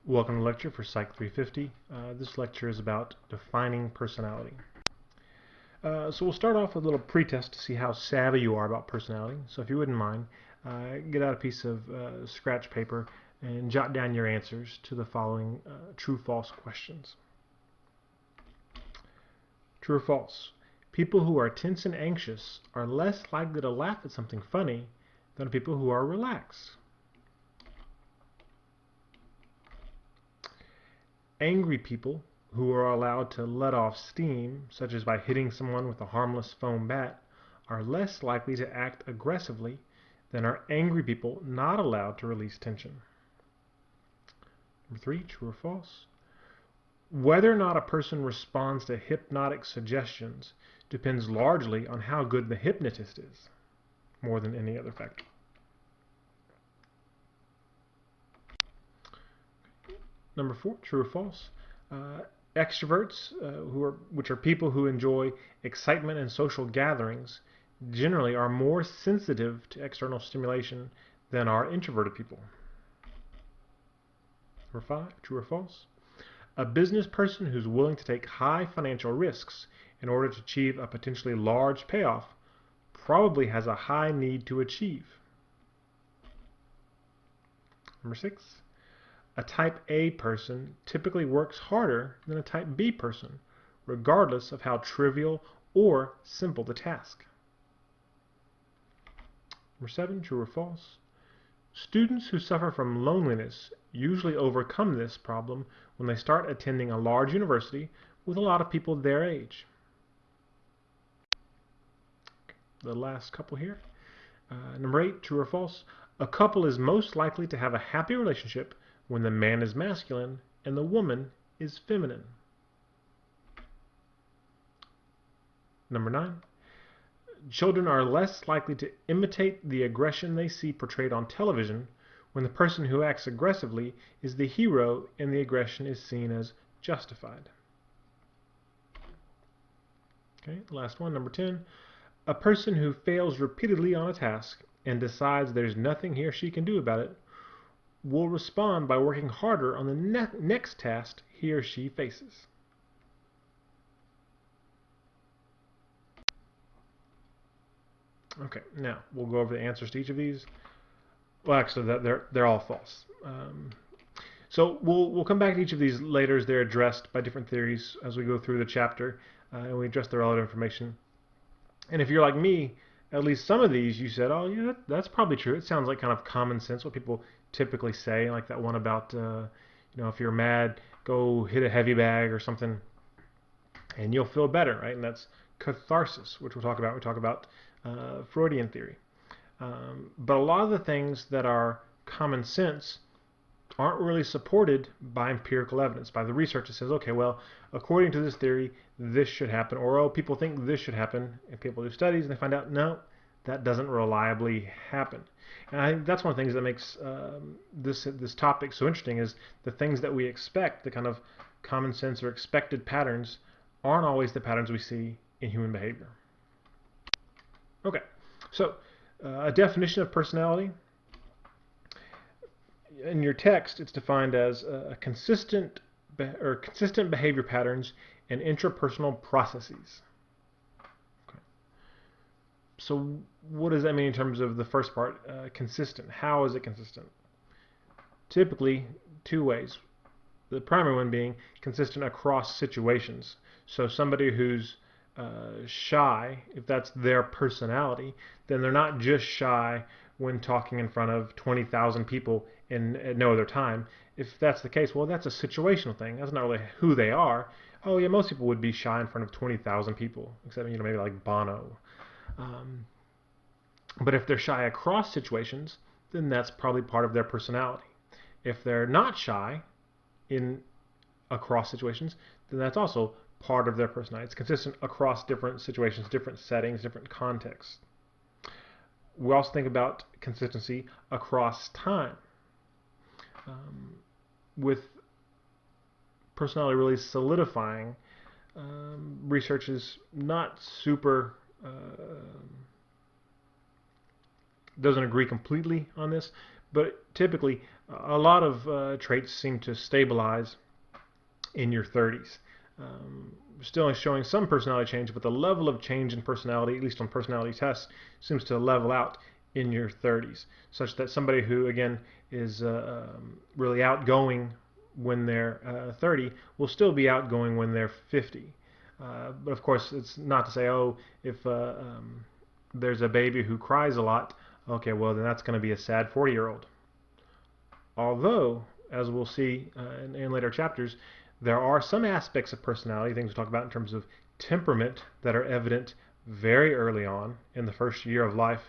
Welcome to the lecture for Psych 350. This lecture is about defining personality. So we'll start off with a little pretest to see how savvy you are about personality. So if you wouldn't mind, get out a piece of scratch paper and jot down your answers to the following true-false questions. True or false? People who are tense and anxious are less likely to laugh at something funny than people who are relaxed. Angry people who are allowed to let off steam, such as by hitting someone with a harmless foam bat, are less likely to act aggressively than are angry people not allowed to release tension. Number 3, true or false? Whether or not a person responds to hypnotic suggestions depends largely on how good the hypnotist is, more than any other factor. Number 4, true or false? Extroverts, which are people who enjoy excitement and social gatherings, generally are more sensitive to external stimulation than are introverted people. Number 5, true or false? A business person who's willing to take high financial risks in order to achieve a potentially large payoff probably has a high need to achieve. Number 6, a type A person typically works harder than a type B person, regardless of how trivial or simple the task. Number 7, true or false? Students who suffer from loneliness usually overcome this problem when they start attending a large university with a lot of people their age. The last couple here. Number 8, true or false? A couple is most likely to have a happy relationship when the man is masculine and the woman is feminine. Number 9, children are less likely to imitate the aggression they see portrayed on television when the person who acts aggressively is the hero and the aggression is seen as justified. Okay, last one, number 10. A person who fails repeatedly on a task and decides there's nothing he or she can do about it will respond by working harder on the next task he or she faces. Okay, now we'll go over the answers to each of these. Well, actually, they're all false. So we'll come back to each of these later as they're addressed by different theories as we go through the chapter and we address the relevant information. And if you're like me, at least some of these you said, oh yeah, that's probably true. It sounds like kind of common sense, what people typically say, like that one about if you're mad, go hit a heavy bag or something, and you'll feel better, right? And that's catharsis, which we'll talk about. We talk about Freudian theory. But a lot of the things that are common sense aren't really supported by empirical evidence, by the research that says, okay, well, according to this theory, this should happen, or oh, people think this should happen, and people do studies and they find out, no, that doesn't reliably happen. And I think that's one of the things that makes this topic so interesting is the things that we expect, the kind of common sense or expected patterns, aren't always the patterns we see in human behavior. Okay, so a definition of personality. In your text, it's defined as consistent behavior patterns and intrapersonal processes. Okay. So what does that mean in terms of the first part, consistent? How is it consistent? Typically, two ways. The primary one being consistent across situations. So somebody who's shy, if that's their personality, then they're not just shy when talking in front of 20,000 people at no other time. If that's the case, well, that's a situational thing. That's not really who they are. Oh yeah, most people would be shy in front of 20,000 people, except maybe like Bono. But if they're shy across situations, then that's probably part of their personality. If they're not shy across situations, then that's also part of their personality. It's consistent across different situations, different settings, different contexts. We also think about consistency across time. With personality really solidifying, research is not super, doesn't agree completely on this, but typically A lot of traits seem to stabilize in your 30s. Still showing some personality change, but the level of change in personality, at least on personality tests, seems to level out in your 30s, such that somebody who, again, is really outgoing when they're 30 will still be outgoing when they're 50. But of course, it's not to say, oh, if there's a baby who cries a lot, okay, well, then that's going to be a sad 40-year-old. Although, as we'll see in later chapters, there are some aspects of personality, things we talk about in terms of temperament, that are evident very early on in the first year of life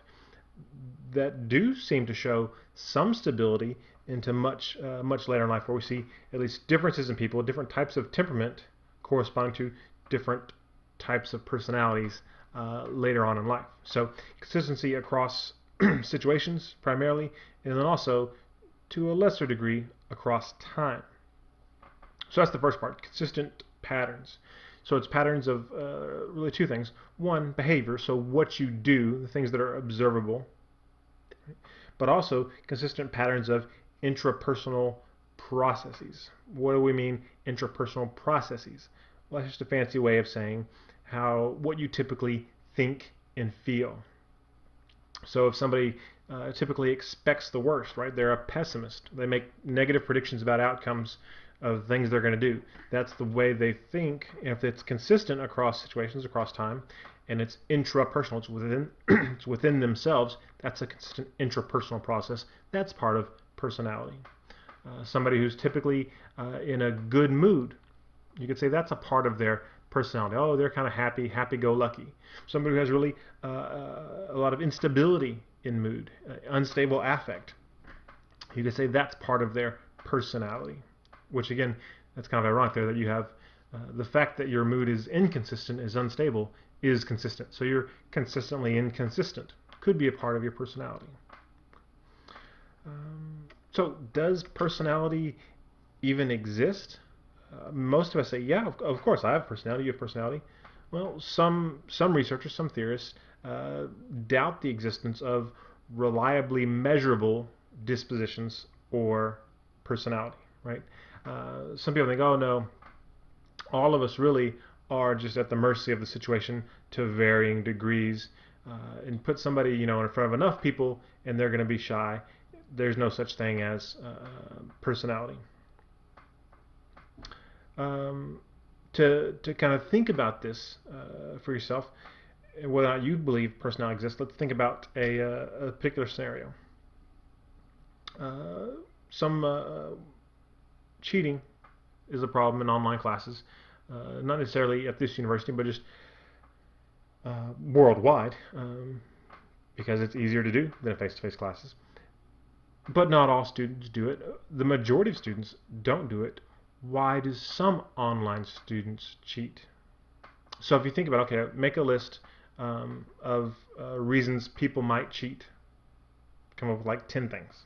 that do seem to show some stability into much later in life, where we see at least differences in people, different types of temperament corresponding to different types of personalities later on in life. So consistency across situations primarily, and then also to a lesser degree across time. So that's the first part, consistent patterns. So it's patterns of really two things. One, behavior, so what you do, the things that are observable, but also consistent patterns of intrapersonal processes. What do we mean intrapersonal processes? Well, that's just a fancy way of saying what you typically think and feel. So if somebody typically expects the worst, right? They're a pessimist. They make negative predictions about outcomes of things they're going to do. That's the way they think. If it's consistent across situations, across time, and it's intrapersonal, it's within themselves, that's a consistent intrapersonal process. That's part of personality. Somebody who's typically in a good mood, you could say that's a part of their personality. Oh, they're kind of happy-go-lucky. Somebody who has really a lot of instability in mood, unstable affect, you could say that's part of their personality. Which again, that's kind of ironic there that you have the fact that your mood is inconsistent, is unstable, is consistent. So you're consistently inconsistent. Could be a part of your personality. So does personality even exist? Most of us say, yeah, of course, I have personality. You have personality. Well, some researchers, some theorists doubt the existence of reliably measurable dispositions or personality, right? Some people think, oh no, all of us really are just at the mercy of the situation to varying degrees. And put somebody, in front of enough people, and they're going to be shy. There's no such thing as personality. To kind of think about this for yourself, whether or not you believe personality exists, let's think about a particular scenario. Some cheating is a problem in online classes, not necessarily at this university, but just worldwide, because it's easier to do than face-to-face classes. But not all students do it. The majority of students don't do it. Why do some online students cheat? So if you think about, okay, make a list of reasons people might cheat. Come up with like 10 things.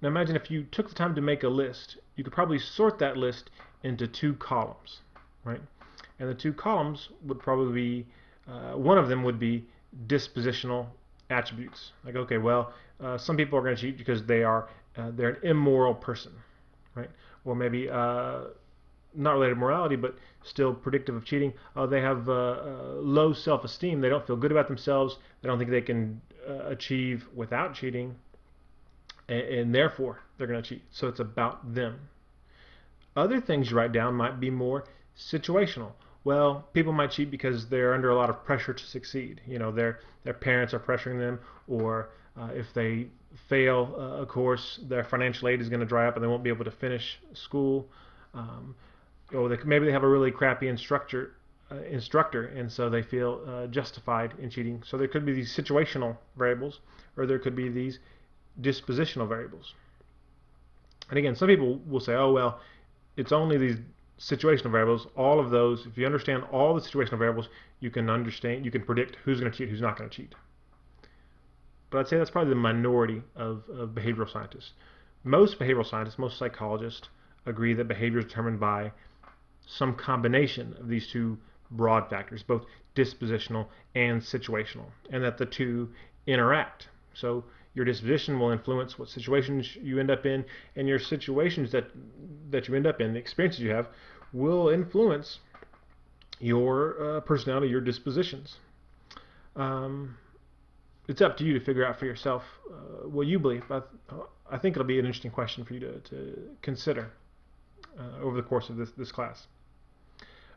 Now imagine if you took the time to make a list, you could probably sort that list into 2 columns, right? And the 2 columns would probably be, one of them would be dispositional attributes. Like, okay, well, some people are going to cheat because they're an immoral person, right? Or maybe not related to morality, but still predictive of cheating. They have low self-esteem. They don't feel good about themselves. They don't think they can achieve without cheating, and therefore they're going to cheat. So it's about them. Other things you write down might be more situational. Well, people might cheat because they're under a lot of pressure to succeed. Their parents are pressuring them, or if they fail a course, their financial aid is going to dry up and they won't be able to finish school. Or maybe they have a really crappy instructor, and so they feel justified in cheating. So there could be these situational variables, or there could be these dispositional variables. And again, some people will say, oh, well, it's only these situational variables. All of those, if you understand all the situational variables, you can predict who's going to cheat, who's not going to cheat. But I'd say that's probably the minority of behavioral scientists. Most behavioral scientists, most psychologists agree that behavior is determined by some combination of these 2 broad factors, both dispositional and situational, and that the 2 interact. So Your disposition will influence what situations you end up in, and your situations that you end up in, the experiences you have, will influence your personality, your dispositions. It's up to you to figure out for yourself what you believe. I think it'll be an interesting question for you to consider over the course of this class.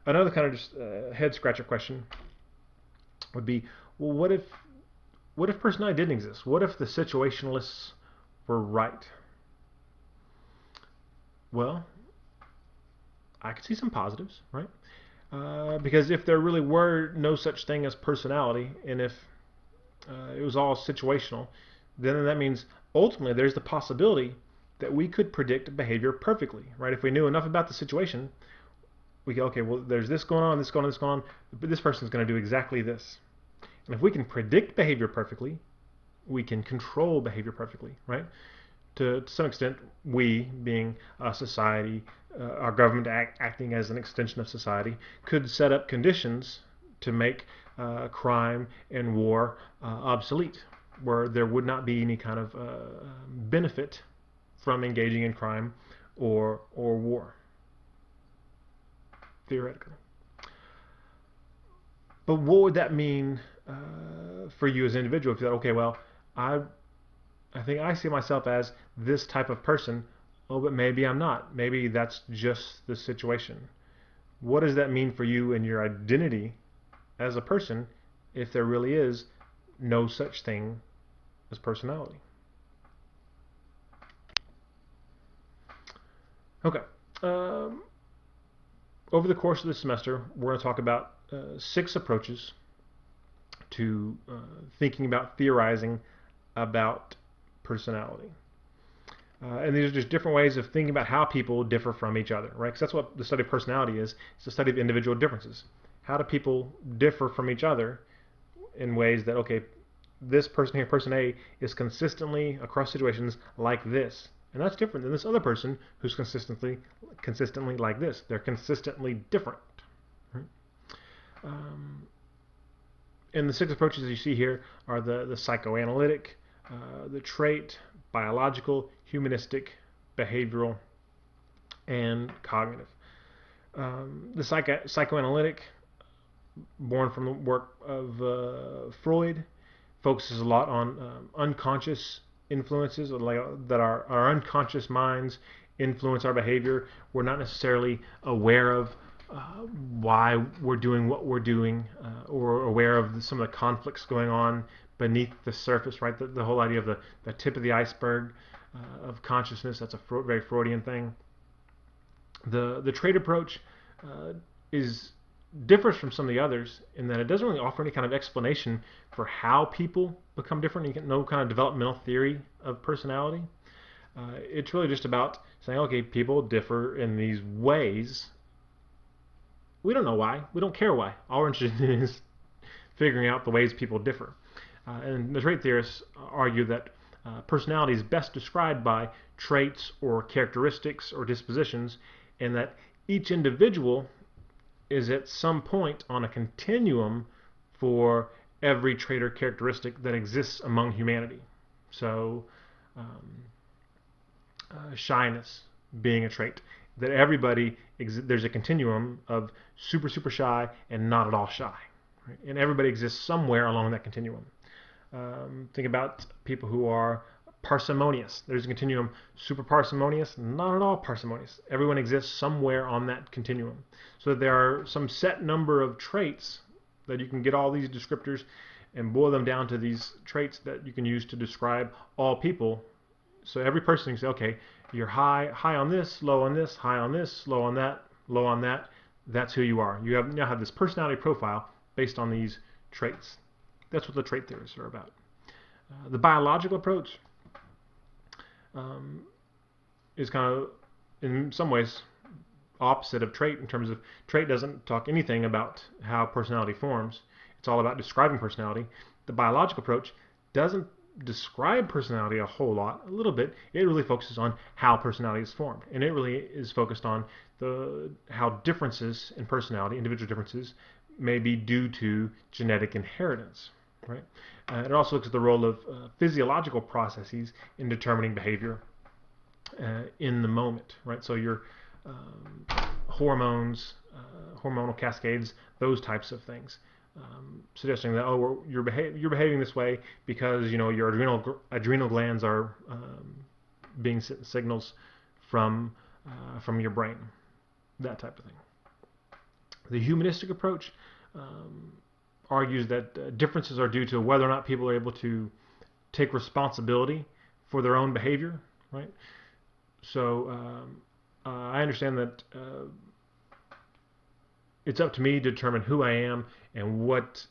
Another kind of just head scratcher question would be, well, what if personality didn't exist? What if the situationalists were right? Well, I could see some positives, right? Because if there really were no such thing as personality, and if it was all situational, then that means ultimately there's the possibility that we could predict behavior perfectly, right? If we knew enough about the situation, we go, okay, well, there's this going on, this going on, this going on, but this person's going to do exactly this. And if we can predict behavior perfectly, we can control behavior perfectly, right? To some extent, we, being a society, our government acting as an extension of society, could set up conditions to make crime and war obsolete, where there would not be any kind of benefit from engaging in crime or war, theoretically. But what would that mean for you as an individual? If you thought, okay, well, I think I see myself as this type of person. Oh, but maybe I'm not. Maybe that's just the situation. What does that mean for you and your identity as a person if there really is no such thing as personality? Okay. Over the course of this semester, we're going to talk about 6 approaches to thinking about theorizing about personality. And these are just different ways of thinking about how people differ from each other, right? Because that's what the study of personality is. It's a study of individual differences. How do people differ from each other in ways that, okay, this person here, person A, is consistently across situations like this. And that's different than this other person who's consistently like this. They're consistently different. Right? And the 6 approaches you see here are the psychoanalytic, the trait, biological, humanistic, behavioral, and cognitive. The psychoanalytic, born from the work of Freud, focuses a lot on unconscious influences, that our unconscious minds influence our behavior. We're not necessarily aware of why we're doing what we're doing, or aware of some of the conflicts going on beneath the surface, right? The whole idea of the tip of the iceberg of consciousness, that's a very Freudian thing. The trait approach differs from some of the others in that it doesn't really offer any kind of explanation for how people become different. You get no kind of developmental theory of personality. It's really just about saying, okay, people differ in these ways. We don't know why. We don't care why. All we're interested in is figuring out the ways people differ. And the trait theorists argue that personality is best described by traits or characteristics or dispositions, and that each individual is at some point on a continuum for every trait or characteristic that exists among humanity. So, shyness being a trait, that everybody, there's a continuum of super, super shy and not at all shy. Right? And everybody exists somewhere along that continuum. Think about people who are parsimonious. There's a continuum, super parsimonious, not at all parsimonious. Everyone exists somewhere on that continuum. So there are some set number of traits that you can get all these descriptors and boil them down to these traits that you can use to describe all people. So every person can say, okay, you're high on this, low on this, high on this, low on that, low on that. That's who you are. You now have this personality profile based on these traits. That's what the trait theorists are about. The biological approach is kind of, in some ways, opposite of trait, in terms of trait doesn't talk anything about how personality forms. It's all about describing personality. The biological approach doesn't describe personality a whole lot, a little bit. It really focuses on how personality is formed, and it really is focused on how differences in personality, individual differences, may be due to genetic inheritance. Right? It also looks at the role of physiological processes in determining behavior in the moment, right? So your hormones, hormonal cascades, those types of things. Suggesting that you're behaving this way because your adrenal glands are being sent signals from your brain, that type of thing. The humanistic approach argues that differences are due to whether or not people are able to take responsibility for their own behavior, right? So I understand that it's up to me to determine who I am and what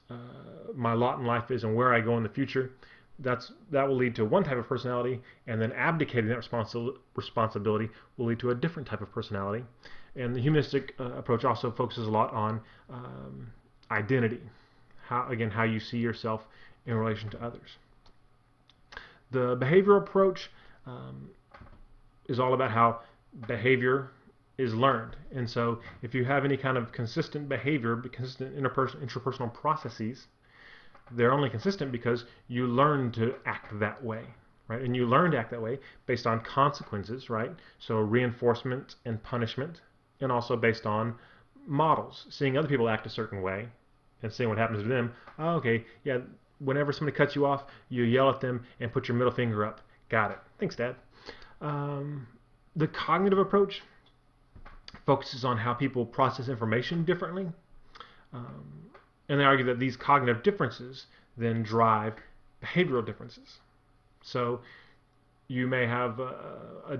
my lot in life is and where I go in the future. That will lead to one type of personality, and then abdicating that responsibility will lead to a different type of personality. And the humanistic approach also focuses a lot on identity, how you see yourself in relation to others. The behavioral approach is all about how behavior is learned. And so if you have any kind of consistent behavior, consistent interpersonal processes, they're only consistent because you learn to act that way, right? And you learn to act that way based on consequences, right? So reinforcement and punishment, and also based on models, seeing other people act a certain way and seeing what happens to them. Oh, okay, yeah, whenever somebody cuts you off, you yell at them and put your middle finger up. Got it. Thanks, Dad. The cognitive approach focuses on how people process information differently. And they argue that these cognitive differences then drive behavioral differences. So you may have a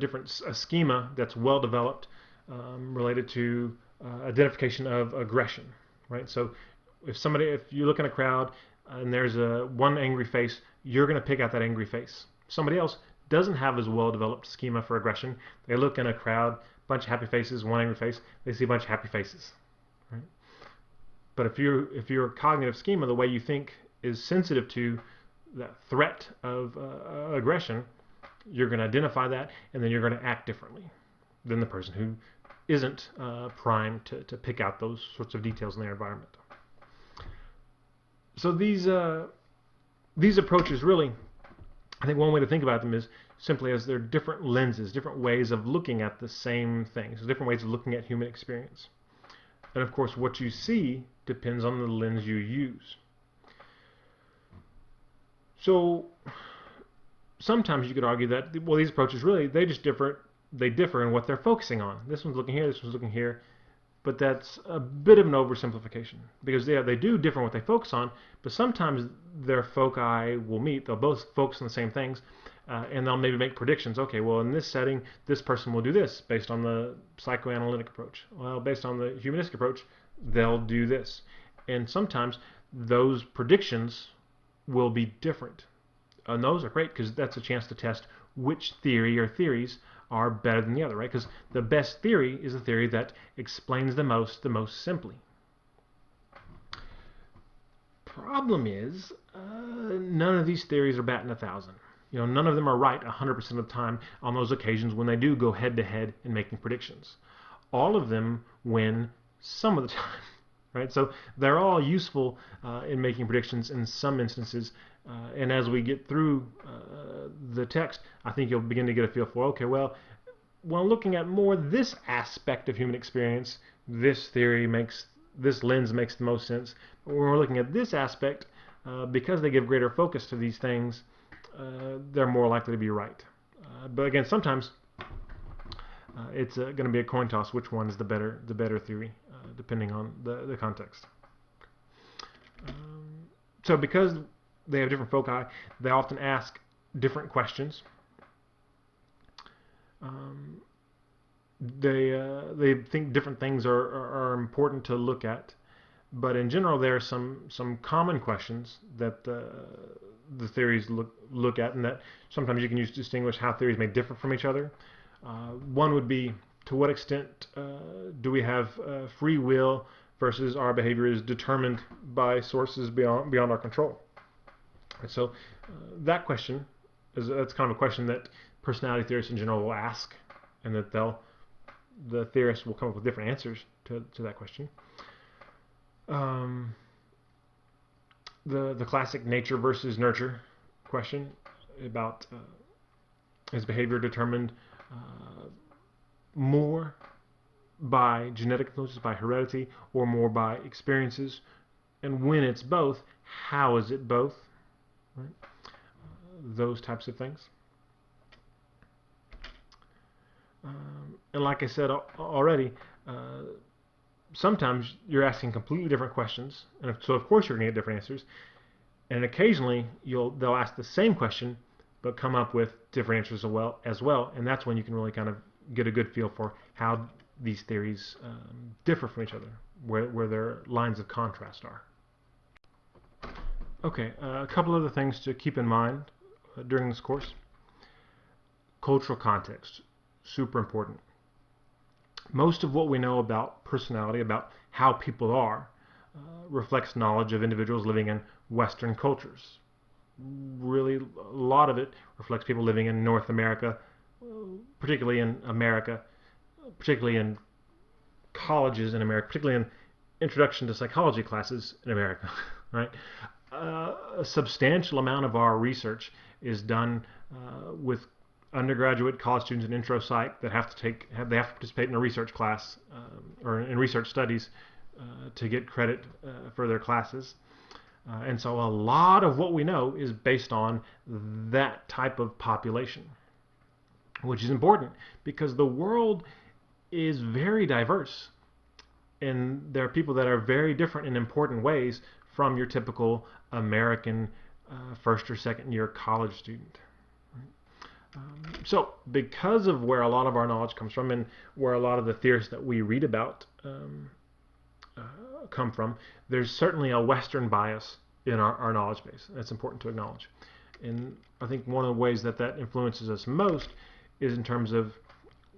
schema that's well developed related to identification of aggression, right? So if you look in a crowd and there's one angry face, you're going to pick out that angry face. Somebody else doesn't have as well developed schema for aggression. They look in a crowd, bunch of happy faces, one angry face, they see a bunch of happy faces, right? But if your cognitive schema, the way you think, is sensitive to that threat of aggression, you're going to identify that, and then you're going to act differently than the person who isn't primed to pick out those sorts of details in their environment. So these approaches really, I think one way to think about them is simply as they're different lenses, different ways of looking at the same things, different ways of looking at human experience. And of course, what you see depends on the lens you use. So sometimes you could argue that, well, these approaches really, they differ in what they're focusing on. This one's looking here, this one's looking here. But that's a bit of an oversimplification, because they do differ in what they focus on, but sometimes their foci will meet. They'll both focus on the same things, and they'll maybe make predictions. Okay, well, in this setting, this person will do this based on the psychoanalytic approach. Well, based on the humanistic approach, they'll do this. And sometimes those predictions will be different. And those are great because that's a chance to test which theory or theories are better than the other, right? Because the best theory is the theory that explains the most simply. Problem is, none of these theories are batting 1,000. None of them are right 100% of the time on those occasions when they do go head to head in making predictions. All of them win some of the time, right? So they're all useful in making predictions in some instances. And as we get through the text, I think you'll begin to get a feel for, okay, well, when looking at more this aspect of human experience, this lens makes the most sense. But when we're looking at this aspect, because they give greater focus to these things, they're more likely to be right. But again, sometimes it's going to be a coin toss which one is the better theory, depending on the context. So because they have different foci, they often ask different questions. They think different things are important to look at, but in general there are some common questions that the theories look at, and that sometimes you can use to distinguish how theories may differ from each other. One would be, to what extent do we have free will versus our behavior is determined by sources beyond our control? And so that question that's kind of a question that personality theorists in general will ask, and that the theorists will come up with different answers to that question. the classic nature versus nurture question about is behavior determined more by genetic influences, by heredity, or more by experiences? And when it's both, how is it both? Right? Those types of things. And like I said already, sometimes you're asking completely different questions, and so of course you're going to get different answers. And occasionally they'll ask the same question, but come up with different answers as well. And that's when you can really kind of get a good feel for how these theories differ from each other, where their lines of contrast are. Okay, a couple other things to keep in mind during this course. Cultural context, super important. Most of what we know about personality, about how people are, reflects knowledge of individuals living in Western cultures. Really, a lot of it reflects people living in North America, particularly in America, particularly in colleges in America, particularly in introduction to psychology classes in America, right? A substantial amount of our research is done with undergraduate college students in intro psych that have to participate in a research class or in research studies to get credit for their classes. And so a lot of what we know is based on that type of population, which is important because the world is very diverse. And there are people that are very different in important ways from your typical American first or second year college student. So because of where a lot of our knowledge comes from and where a lot of the theories that we read about come from, there's certainly a Western bias in our knowledge base. That's important to acknowledge. And I think one of the ways that influences us most is in terms of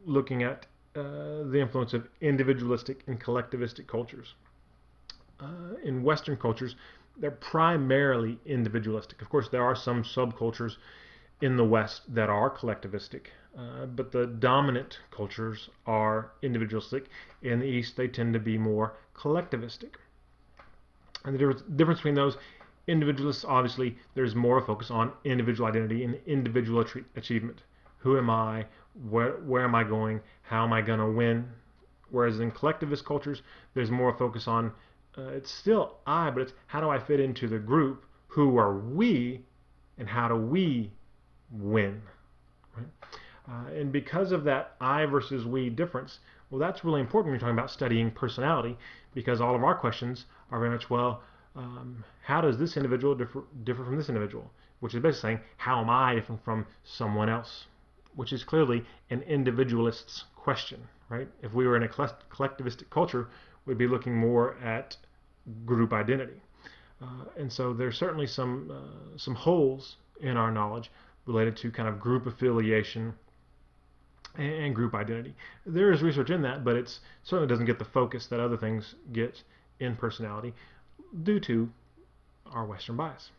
looking at the influence of individualistic and collectivistic cultures. In Western cultures, they're primarily individualistic. Of course, there are some subcultures in the West that are collectivistic, but the dominant cultures are individualistic. In the East, they tend to be more collectivistic. And the difference between those individualists, obviously, there's more focus on individual identity and individual achievement. Who am I? Where am I going? How am I going to win? Whereas in collectivist cultures, there's more focus on it's still I, but it's how do I fit into the group? Who are we? And how do we win? Right? And because of that I versus we difference, well, that's really important when you're talking about studying personality, because all of our questions are very much, well, how does this individual differ from this individual? Which is basically saying, how am I different from someone else? Which is clearly an individualist's question, right? If we were in a collectivistic culture, we'd be looking more at group identity. And so there's certainly some holes in our knowledge related to kind of group affiliation and group identity. There is research in that, but it certainly doesn't get the focus that other things get in personality due to our Western bias.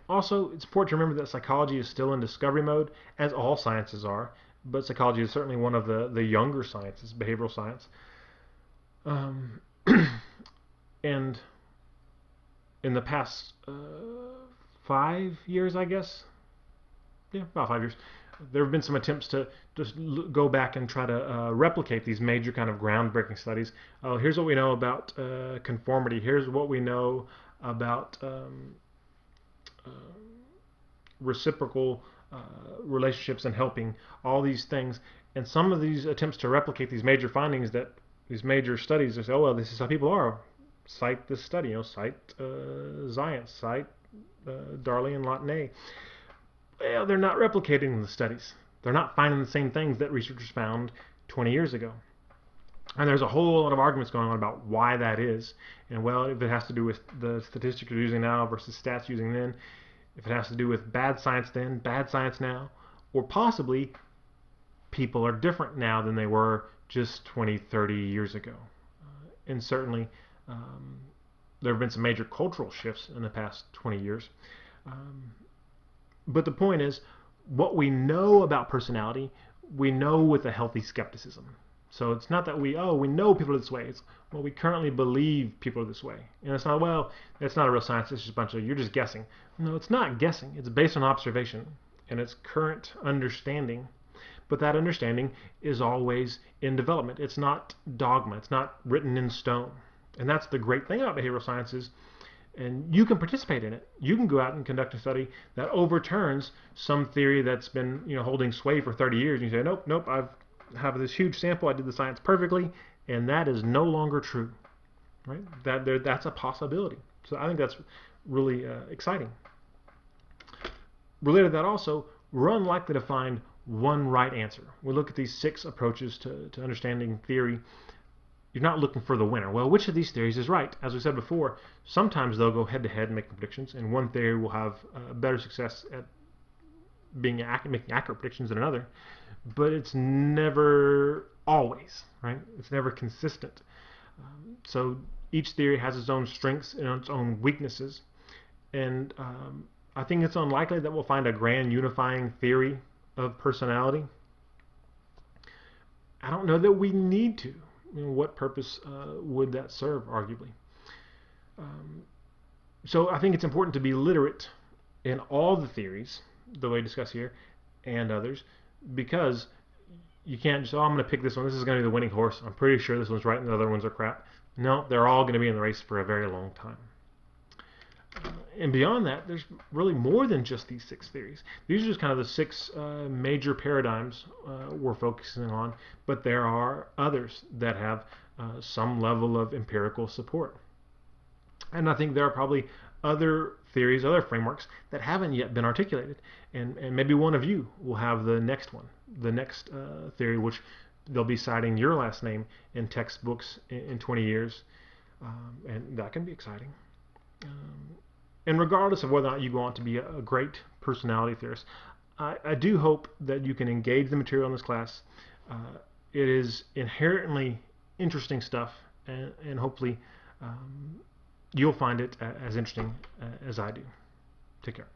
Also, it's important to remember that psychology is still in discovery mode, as all sciences are, but psychology is certainly one of the younger sciences, behavioral science. And in the past 5 years, I guess, about 5 years, there have been some attempts to just go back and try to replicate these major kind of groundbreaking studies. Here's what we know about conformity. Here's what we know about reciprocal relationships and helping, all these things. And some of these attempts to replicate these major findings, these major studies, they say, oh, well, this is how people are. Cite this study, cite Zients, cite Darley and Latané. Well, they're not replicating the studies. They're not finding the same things that researchers found 20 years ago. And there's a whole lot of arguments going on about why that is. And well, if it has to do with the statistics you're using now versus stats using then, if it has to do with bad science then, bad science now, or possibly people are different now than they were just 20, 30 years ago. And certainly there have been some major cultural shifts in the past 20 years. But the point is, what we know about personality, we know with a healthy skepticism. So it's not that we know people are this way. It's, well, we currently believe people are this way. And it's not, well, it's not a real science. It's just a bunch of, you're just guessing. No, it's not guessing. It's based on observation and it's current understanding. But that understanding is always in development. It's not dogma. It's not written in stone. And that's the great thing about behavioral sciences. And you can participate in it. You can go out and conduct a study that overturns some theory that's been, holding sway for 30 years. And you say, nope, I have this huge sample. I did the science perfectly, and that is no longer true. Right? That's a possibility. So I think that's really exciting. Related to that also, we're unlikely to find one right answer. We look at these 6 approaches to understanding theory. You're not looking for the winner. Well, which of these theories is right? As we said before, sometimes they'll go head-to-head and make predictions, and one theory will have better success at making accurate predictions than another. But it's never always, right? It's never consistent. So each theory has its own strengths and its own weaknesses. And I think it's unlikely that we'll find a grand unifying theory of personality. I don't know that we need to. What purpose would that serve, arguably? So I think it's important to be literate in all the theories, the way discussed here, and others, because you can't just, I'm going to pick this one. This is going to be the winning horse. I'm pretty sure this one's right and the other ones are crap. No, they're all going to be in the race for a very long time. And beyond that, there's really more than just these 6 theories. These are just kind of the 6 major paradigms we're focusing on, but there are others that have some level of empirical support. And I think there are probably other theories, other frameworks that haven't yet been articulated. And maybe one of you will have the next one, the next theory, which they'll be citing your last name in textbooks in 20 years. And that can be exciting. And regardless of whether or not you go on to be a great personality theorist, I do hope that you can engage the material in this class. It is inherently interesting stuff, and hopefully you'll find it as interesting as I do. Take care.